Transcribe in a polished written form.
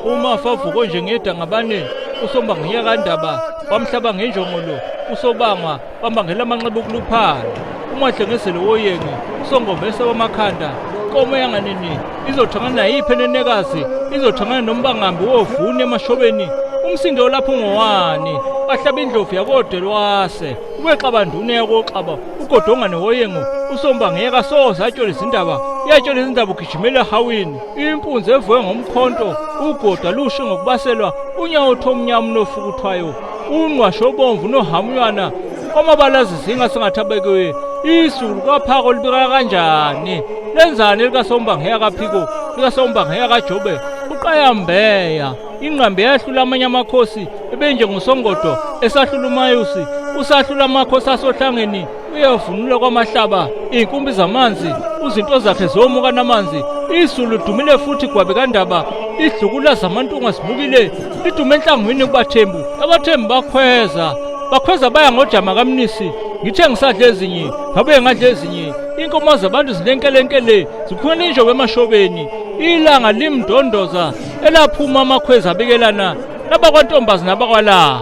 uma favuko nje ngedangabane usomba ngiyakandaba wamhlaba ngenjongolo usobanga bambangela amanxeba okuluphala umahlengeselo woyenge usongomese wamakhanda inkomo yanganini izothangana nayiphi enenekazi izothangana nombangambi wovuni emashobeni umsindo lapho ngowani bahlaba indlovu yakodelwase ubexabandune yakoxaba ugodongwane woyengo usomba ngeka soza atshole izindaba yatshole izindaba ugijimela ehawini impunzi evuke ngomkhonto ugoda lushe ngokubaselwa unyawotho omnyama nofukuthwayo unqwasho obomvu nohamuyana kwamabalazi zingasengathabekwe izulu kaphako libika kanjani lenzani likasomba ngeka kaphiko likasomba ngeka kaJobe uqayambeya ingqambe yahlula amanye amakhosi ebenjengosongodo esahlula umayusi usahlula amakhosi asohlangeni uyavunula kwamahlaba inkumbi zamanzi uzinto zakhe zomuka namanzi izulu dumile futhi gwabe kandaba idlukula zamantunga zimukile lidume enhlangwini kubathembu abathembu bakhweza baya ngojama kamnisi ngithe ngisadle ezinye ngabuye ngadle ezinye inkomo zabantu zilenkelenkele ziphuma injobe emashobeni ilanga limdondoza elaphuma amakhweza abikelana nabakwantombazi nabakwala